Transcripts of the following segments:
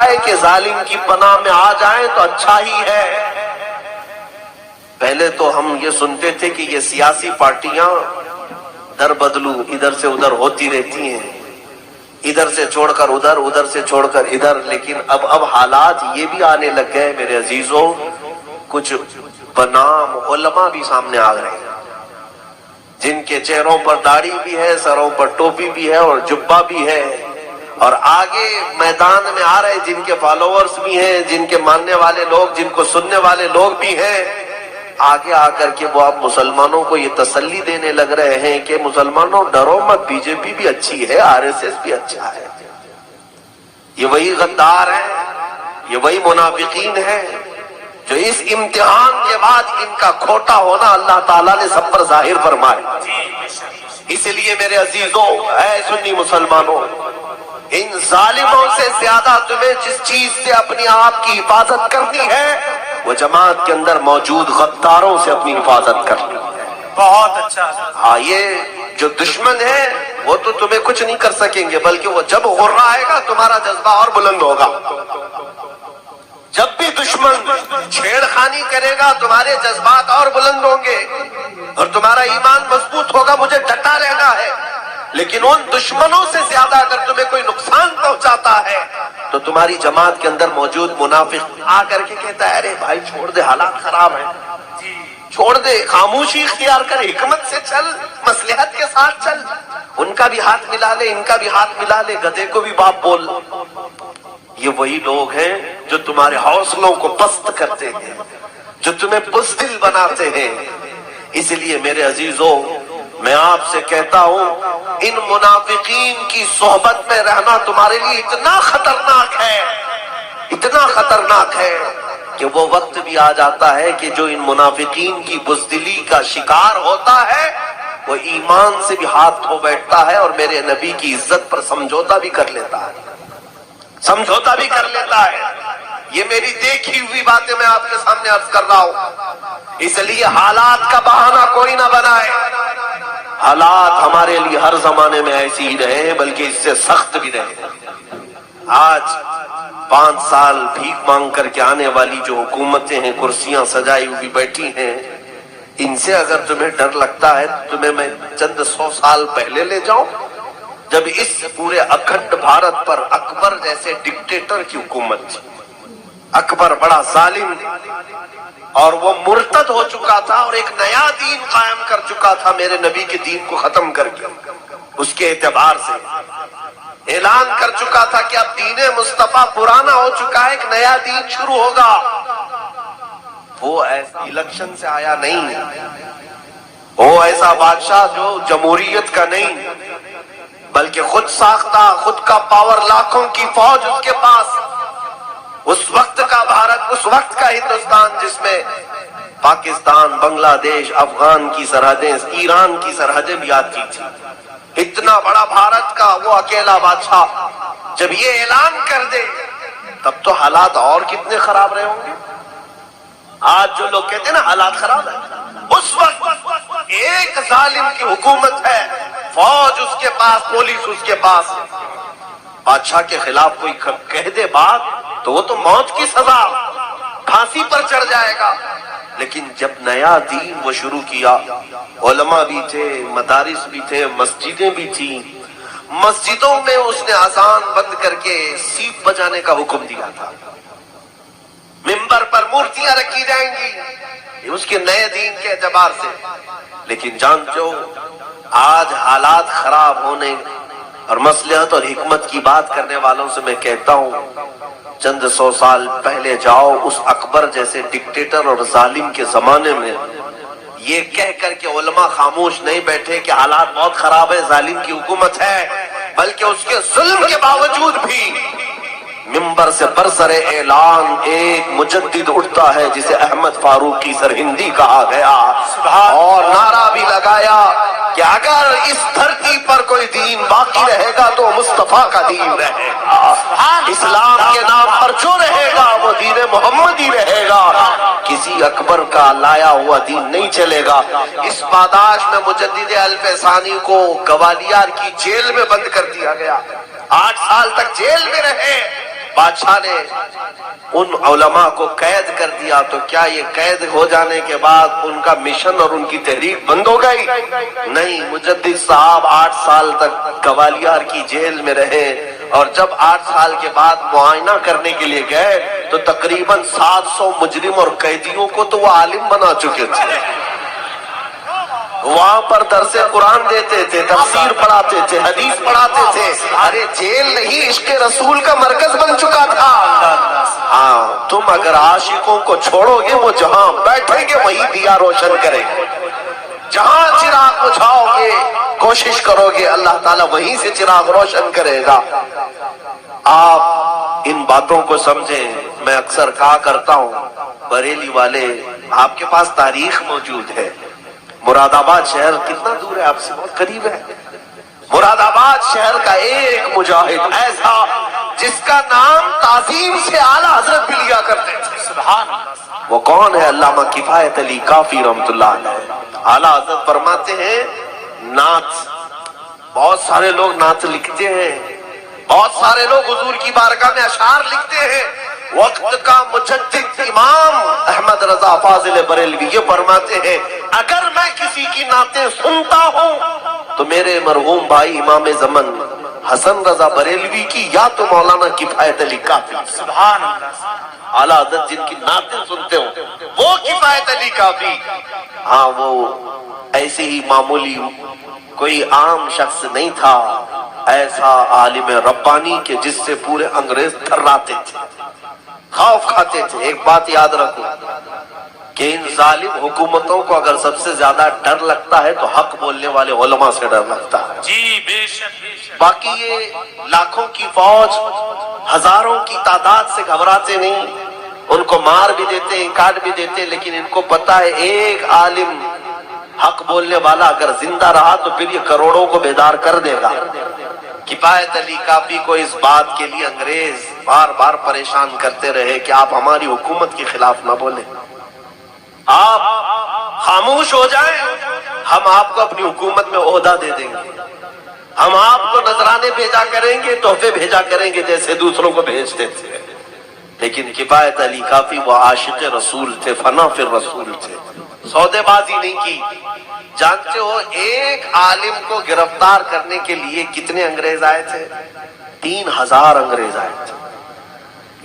ہے کہ ظالم کی پناہ میں آ جائیں تو اچھا ہی ہے۔ پہلے تو ہم یہ سنتے تھے کہ یہ سیاسی پارٹیاں در بدلو ادھر سے ادھر ہوتی رہتی ہیں، ادھر سے چھوڑ کر ادھر، ادھر سے چھوڑ کر ادھر، لیکن اب حالات یہ بھی آنے لگ گئے میرے عزیزوں، کچھ بنام علماء بھی سامنے آ رہے ہیں جن کے چہروں پر داڑھی بھی ہے، سروں پر ٹوپی بھی ہے اور جبہ بھی ہے، اور آگے میدان میں آ رہے جن کے فالوورز بھی ہیں، جن کے ماننے والے لوگ، جن کو سننے والے لوگ بھی ہیں، آگے آ کر کے وہ اب مسلمانوں کو یہ تسلی دینے لگ رہے ہیں کہ مسلمانوں ڈرو مت، بی جے پی بھی اچھی ہے، آر ایس ایس بھی اچھا ہے۔ یہ وہی غدار ہیں، یہ وہی منافقین ہیں جو اس امتحان کے بعد ان کا کھوٹا ہونا اللہ تعالیٰ نے سب پر ظاہر فرمایا۔ اس لیے میرے عزیزوں، اے سنی مسلمانوں، ان ظالموں سے زیادہ تمہیں جس چیز سے اپنی آپ کی حفاظت کرنی ہے وہ جماعت کے اندر موجود غداروں سے اپنی حفاظت کرنی ہے۔ بہت اچھا۔ ہاں، یہ جو دشمن ہے وہ تو تمہیں کچھ نہیں کر سکیں گے، بلکہ وہ جب غرہ آئے گا تمہارا جذبہ اور بلند ہوگا۔ جب بھی دشمن چھیڑ خانی کرے گا تمہارے جذبات اور بلند ہوں گے اور تمہارا ایمان مضبوط ہوگا، مجھے ڈٹا رہنا ہے۔ لیکن ان دشمنوں سے زیادہ اگر تمہیں کوئی نقصان پہنچاتا ہے تو تمہاری جماعت کے اندر موجود منافق آ کر کے کہتا ہے ارے بھائی چھوڑ دے، حالات خراب ہیں، چھوڑ دے، خاموشی اختیار کر، حکمت سے چل، مصلحت کے ساتھ چل، ان کا بھی ہاتھ ملا لے، ان کا بھی ہاتھ ملا لے، گدھے کو بھی باپ بول۔ یہ وہی لوگ ہیں جو تمہارے حوصلوں کو پست کرتے ہیں، جو تمہیں بزدل بناتے ہیں۔ اس لیے میرے عزیزوں، میں آپ سے کہتا ہوں ان منافقین کی صحبت میں رہنا تمہارے لیے اتنا خطرناک ہے، اتنا خطرناک ہے کہ وہ وقت بھی آ جاتا ہے کہ جو ان منافقین کی بزدلی کا شکار ہوتا ہے وہ ایمان سے بھی ہاتھ دھو بیٹھتا ہے اور میرے نبی کی عزت پر سمجھوتا بھی کر لیتا ہے، سمجھوتا بھی کر لیتا ہے۔ یہ میری دیکھی ہوئی باتیں میں آپ کے سامنے عرض کر رہا ہوں، اس لیے حالات کا بہانہ کوئی نہ بنائے۔ حالات ہمارے لیے ہر زمانے میں ایسی ہی رہے ہیں، بلکہ اس سے سخت بھی رہے۔ آج 5 سال بھیک مانگ کر کے آنے والی جو حکومتیں ہیں، کرسیاں سجائی ہوئی بیٹھی ہیں، ان سے اگر تمہیں ڈر لگتا ہے تو تمہیں میں چند 100 سال پہلے لے جاؤں، جب اس پورے اکھنڈ بھارت پر اکبر جیسے ڈکٹیٹر کی حکومت تھی۔ اکبر بڑا ظالم اور وہ مرتد ہو چکا تھا اور ایک نیا دین قائم کر چکا تھا، میرے نبی کے دین کو ختم کر کے، اس کے اعتبار سے اعلان کر چکا تھا کہ اب دین مصطفیٰ پرانا ہو چکا ہے، ایک نیا دین شروع ہوگا۔ وہ الیکشن سے آیا نہیں، وہ ایسا بادشاہ جو جمہوریت کا نہیں، بلکہ خود ساختہ، خود کا پاور، لاکھوں کی فوج اس کے پاس، اس وقت کا بھارت، اس وقت کا ہندوستان جس میں پاکستان، بنگلہ دیش، افغان کی سرحدیں، ایران کی سرحدیں بھی آتی تھی، اتنا بڑا بھارت کا وہ اکیلا بادشاہ جب یہ اعلان کر دے تب تو حالات اور کتنے خراب رہے ہوں گے۔ آج جو لوگ کہتے ہیں نا حالات خراب ہیں، اس وقت ایک ظالم کی حکومت ہے، فوج اس کے پاس، پولیس اس کے پاس، بادشاہ کے خلاف کوئی کہہ دے بات تو وہ تو موت کی سزا، پھانسی پر چڑھ جائے گا۔ لیکن جب نیا دین وہ شروع کیا، علماء بھی تھے، مدارس بھی تھے، مسجدیں بھی تھیں، مسجدوں میں اس نے اذان بند کر کے سیپ بجانے کا حکم دیا تھا، منبر پر مورتیاں رکھی جائیں گی، یہ اس کے نئے دین کے اعتبار سے۔ لیکن جانتے ہو آج حالات خراب ہونے اور مصلحت اور حکمت کی بات کرنے والوں سے میں کہتا ہوں چند 100 سال پہلے جاؤ، اس اکبر جیسے ڈکٹیٹر اور ظالم کے زمانے میں یہ کہہ کر کے علماء خاموش نہیں بیٹھے کہ حالات بہت خراب ہے، ظالم کی حکومت ہے، بلکہ اس کے ظلم کے باوجود بھی منبر سے برسر اعلان ایک مجدد اٹھتا ہے جسے احمد فاروقی سرہندی کہا گیا، اور نعرہ بھی لگایا کہ اگر اس دھرتی پر کوئی دین باقی رہے گا تو مصطفیٰ کا دین رہے گا، اسلام کے نام پر جو رہے گا وہ دین محمد ہی رہے گا، کسی اکبر کا لایا ہوا دین نہیں چلے گا۔ اس پاداش میں مجدد الف ثانی کو گوالیار کی جیل میں بند کر دیا گیا، 8 سال تک جیل میں رہے، بادشاہ نے ان علماء کو قید کر دیا، تو کیا یہ قید ہو جانے کے بعد ان کا مشن اور ان کی تحریک بند ہو گئی؟ نہیں، مجدد صاحب 8 سال تک گوالیار کی جیل میں رہے، اور جب 8 سال کے بعد معائنہ کرنے کے لیے گئے تو تقریباً 700 مجرم اور قیدیوں کو تو وہ عالم بنا چکے تھے۔ وہاں پر درس قرآن دیتے تھے، تفسیر پڑھاتے تھے، حدیث پڑھاتے تھے۔ ارے جیل نہیں، عشق رسول کا مرکز بن چکا تھا۔ ہاں، تم اگر عاشقوں کو چھوڑو گے وہ جہاں بیٹھیں گے وہیں دیا روشن کریں گے، جہاں چراغ بجھاؤ گے کوشش کرو گے اللہ تعالیٰ وہیں سے چراغ روشن کرے گا۔ آپ ان باتوں کو سمجھیں۔ میں اکثر کہا کرتا ہوں، بریلی والے آپ کے پاس تاریخ موجود ہے۔ مراد آباد شہر کتنا دور ہے آپ سے؟ بہت قریب ہے۔ مراد آباد شہر کا ایک مجاہد ایسا جس کا نام تعظیم سے اعلیٰ حضرت بھی لیا کرتے تھے، سبحان اللہ، وہ کون ہے؟ علامہ کفایت علی کافی رحمۃ اللہ علیہ۔ اعلیٰ حضرت فرماتے ہیں نعت، بہت سارے لوگ نعت لکھتے ہیں، بہت سارے لوگ حضور کی بارگاہ میں اشعار لکھتے ہیں۔ وقت کا مجدد امام احمد رضا فاضل بریلوی یہ فرماتے ہیں اگر میں کسی کی نعتیں سنتا ہوں تو میرے مرحوم بھائی امام زمن حسن رضا بریلوی کی یا تو مولانا کفایت علی کافی، سبحان اللہ، اعلیٰ حضرت جن کی نعتیں سنتے ہوں وہ کفایت علی کافی۔ ہاں، وہ ایسے ہی معمولی کوئی عام شخص نہیں تھا، ایسا عالم ربانی کہ جس سے پورے انگریز تھراتے تھے، خوف کھاتے تھے۔ ایک بات یاد رکھو کہ ان ظالم حکومتوں کو اگر سب سے زیادہ ڈر لگتا ہے تو حق بولنے والے علماء سے ڈر لگتا ہے۔ جی بے شک۔ باقی یہ لاکھوں کی فوج ہزاروں کی تعداد سے گھبراتے نہیں، ان کو مار بھی دیتے ہیں، کاٹ بھی دیتے ہیں، لیکن ان کو پتا ہے ایک عالم حق بولنے والا اگر زندہ رہا تو پھر یہ کروڑوں کو بیدار کر دے گا۔ کفایت علی کافی کو اس بات کے لیے انگریز بار بار پریشان کرتے رہے کہ آپ ہماری حکومت کے خلاف نہ بولیں، آپ خاموش ہو جائیں، ہم آپ کو اپنی حکومت میں عہدہ دے دیں گے، ہم آپ کو نذرانے بھیجا کریں گے، تحفے بھیجا کریں گے جیسے دوسروں کو بھیجتے تھے۔ لیکن کفایت علی کافی وہ عاشق رسول تھے، فنا فی الرسول تھے، سودے بازی نہیں کی۔ جانتے ہو ایک عالم کو گرفتار کرنے کے لیے کتنے انگریز آئے تھے؟ 3000 انگریز آئے تھے۔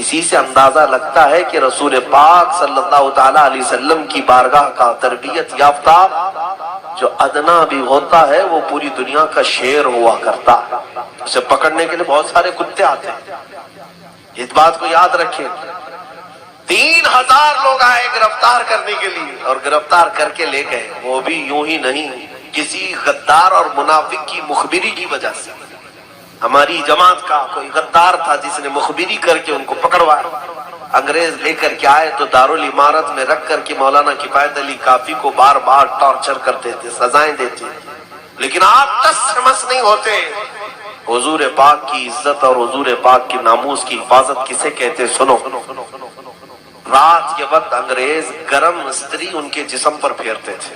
اسی سے اندازہ لگتا ہے کہ رسول پاک صلی اللہ تعالی علیہ وسلم کی بارگاہ کا تربیت یافتہ جو ادنا بھی ہوتا ہے وہ پوری دنیا کا شیر ہوا کرتا ہے، اسے پکڑنے کے لیے بہت سارے کتے آتے ہیں، اس بات کو یاد رکھیں۔ 3000 لوگ آئے گرفتار کرنے کے لیے اور گرفتار کر کے لے گئے، وہ بھی یوں ہی نہیں، کسی غدار اور منافق کی مخبری کی وجہ سے۔ ہماری جماعت کا کوئی غدار تھا جس نے مخبری کر کے ان کو پکڑوایا، انگریز لے کر کے آئے تو دارالعمارت میں رکھ کر کے مولانا کفایت علی کافی کو بار بار ٹارچر کرتے تھے، سزائیں دیتے، لیکن آپ ٹس سے مس نہیں ہوتے۔ حضور پاک کی عزت اور حضور پاک کی ناموس کی حفاظت کسے کہتے سنو۔ رات کے وقت انگریز گرم استری ان کے جسم پر پھیرتے تھے،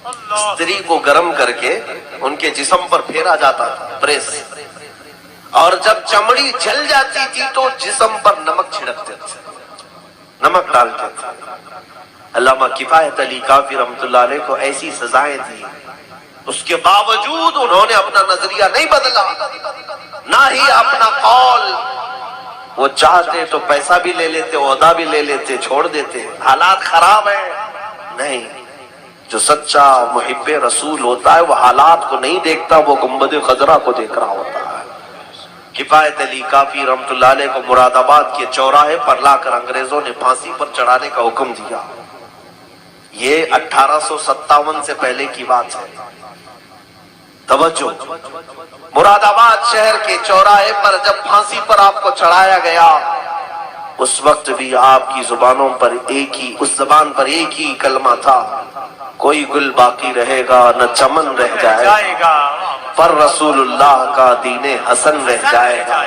استری کو گرم کر کے ان کے جسم پر پھیرا جاتا تھا، پریس، اور جب چمڑی جل جاتی تھی تو جسم پر نمک چھڑکتے تھے، نمک ڈالتے تھے۔ علامہ کفایت علی کافی رحمۃ اللہ علیہ کو ایسی سزائیں دی، اس کے باوجود انہوں نے اپنا نظریہ نہیں بدلا، نہ ہی اپنا قول۔ وہ چاہتے تو پیسہ بھی لے لیتے، عہدہ بھی لے لیتے، چھوڑ دیتے، حالات خراب ہیں، نہیں۔ جو سچا محب رسول ہوتا ہے وہ حالات کو نہیں دیکھتا، وہ گنبد خضرا کو دیکھ رہا ہوتا ہے۔ کفایت علی کافی رحمۃ اللہ علیہ کو مراد آباد کے چوراہے پر لا کر انگریزوں نے پھانسی پر چڑھانے کا حکم دیا۔ یہ 1857 سے پہلے کی بات ہے، توجہ۔ مراد آباد شہر کے چوراہے پر جب پھانسی پر آپ کو چڑھایا گیا اس وقت بھی آپ کی زبانوں پر اس زبان پر ایک ہی کلمہ تھا، کوئی گل باقی رہے گا نہ چمن رہ جائے گا، پر رسول اللہ کا دین حسن رہ جائے گا۔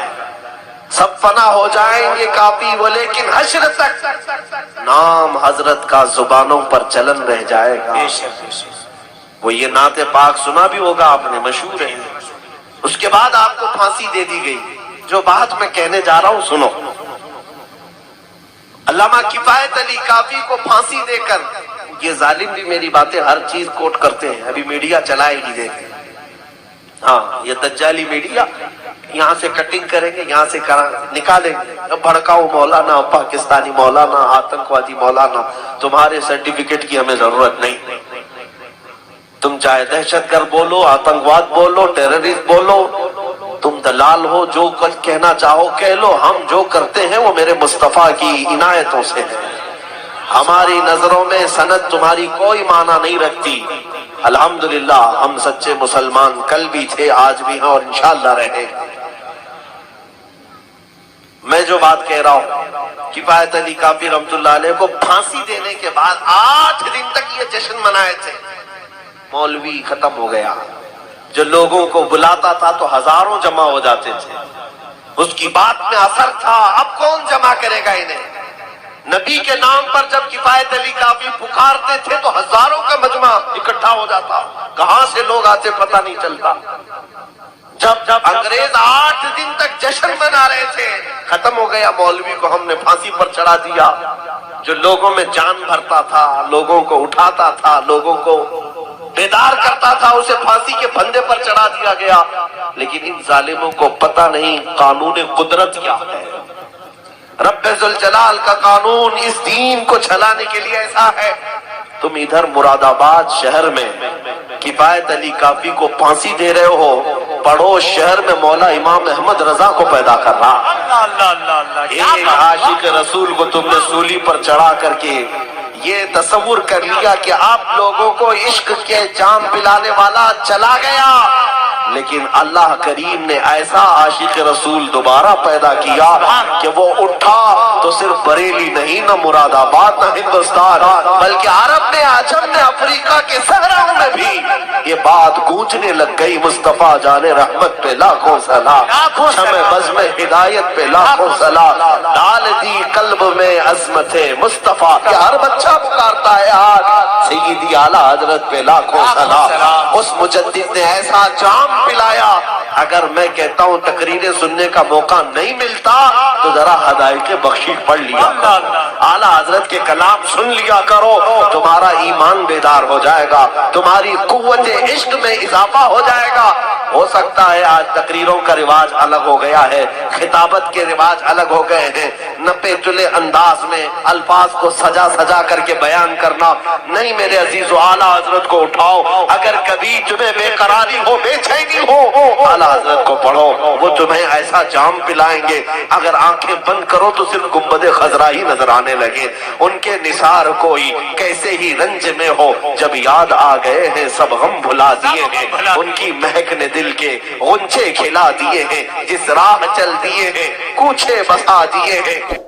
سب فنا ہو جائیں گے کافی وہ، لیکن حشر تک نام حضرت کا زبانوں پر چلن رہ جائے گا۔ وہ یہ نعت پاک سنا بھی ہوگا آپ نے، مشہور ہے۔ اس کے بعد آپ کو پھانسی دے دی گئی، جو بات میں کہنے جا رہا ہوں سنو. علامہ کفایت علی کافی کو پھانسی دے کر، یہ ظالم بھی میری باتیں ہر چیز کوٹ کرتے ہیں، ابھی میڈیا چلائے گی دیکھیں. ہاں یہ دجالی میڈیا یہاں سے کٹنگ کریں گے، یہاں سے نکالیں گے. بھڑکاؤ مولانا، پاکستانی مولانا، آتنکوادی مولانا، تمہارے سرٹیفکیٹ کی ہمیں ضرورت نہیں. تم چاہے دہشت گرد بولو، آتنکواد بولو، ٹیررسٹ بولو، تم دلال ہو، جو کچھ کہنا چاہو کہہ لو. ہم جو کرتے ہیں وہ میرے مصطفیٰ کی عنایتوں سے ہے. ہماری نظروں میں سند تمہاری کوئی معنی نہیں رکھتی. الحمدللہ ہم سچے مسلمان کل بھی تھے، آج بھی ہیں اور انشاءاللہ رہیں گے. میں جو بات کہہ رہا ہوں، کفایت علی کافی رحمت اللہ علیہ کو پھانسی دینے کے بعد 8 دن تک یہ جشن منائے تھے. مولوی ختم ہو گیا، جو لوگوں کو بلاتا تھا تو ہزاروں جمع ہو جاتے تھے، اس کی بات میں اثر تھا. اب کون جمع کرے گا انہیں؟ نبی کے نام پر جب کفایت علی کافی پکارتے تھے تو ہزاروں کا مجمع اکٹھا ہو جاتا. کہاں سے لوگ آتے پتہ نہیں چلتا. جب انگریز 8 دن تک جشن منا رہے تھے، ختم ہو گیا. مولوی کو ہم نے پھانسی پر چڑھا دیا. جو لوگوں میں جان بھرتا تھا، لوگوں کو اٹھاتا تھا، لوگوں کو بیدار کرتا تھا، اسے پھانسی کے پھندے پر چڑھا دیا گیا. لیکن ان ظالموں کو پتہ نہیں قانون قدرت کیا ہے. رب ذوالجلال کا قانون اس دین کو چلانے کے لیے ایسا ہے. تم ادھر مراد آباد شہر میں کفایت علی کافی کو پھانسی دے رہے ہو، پڑوس شہر میں مولا امام احمد رضا کو پیدا کر رہا. ایک عاشق رسول کو تم نے سولی پر چڑھا کر کے یہ تصور کر لیا کہ آپ لوگوں کو عشق کے جام پلانے والا چلا گیا. لیکن اللہ کریم نے ایسا عاشق رسول دوبارہ پیدا کیا کہ وہ اٹھا تو صرف بریلی نہیں، نہ مراد آباد، نہ ہندوستان، بلکہ عرب نے، عجم نے، افریقہ کے صحراؤں میں بھی یہ بات گونجنے لگ گئی. مصطفیٰ جان رحمت پہ لاکھوں سلام، شمع بزم ہدایت پہ لاکھوں سلام، ڈال دی قلب میں عظمت مصطفیٰ. کہ ہر بچہ پکارتا ہے آج سیدی اعلیٰ حضرت پہ لاکھوں سلام. اس مجدد نے ایسا جام پلایا. اگر میں کہتا ہوں تقریریں سننے کا موقع نہیں ملتا تو ذرا ہدایت بخشش پڑھ لیا کرو، اعلیٰ حضرت کے کلام سن لیا کرو. تمہارا ایمان بیدار ہو جائے گا، تمہاری قوت عشق میں اضافہ ہو جائے گا. ہو سکتا ہے آج تقریروں کا رواج الگ ہو گیا ہے، خطابت کے رواج الگ ہو گئے ہیں، نپے تلے انداز میں الفاظ کو سجا سجا کر کے بیان کرنا نہیں. میرے عزیزو، اعلیٰ حضرت کو اٹھاؤ. اگر کبھی تمہیں بے قراری ہو، بے چینی ہو، اعلیٰ حضرت کو پڑھو، وہ تمہیں ایسا جام پلائیں گے اگر آنکھیں بند کرو تو صرف گنبد خضرا ہی نظر آنے لگے. ان کے نثار کوئی کیسے ہی رنج میں ہو، جب یاد آ گئے ہیں سب غم بھلا دیے ہیں. ان کی مہک نے دل کے غنچے کھلا دیے ہیں، جس راہ چل دیے ہیں کوچے بسا دیے ہیں.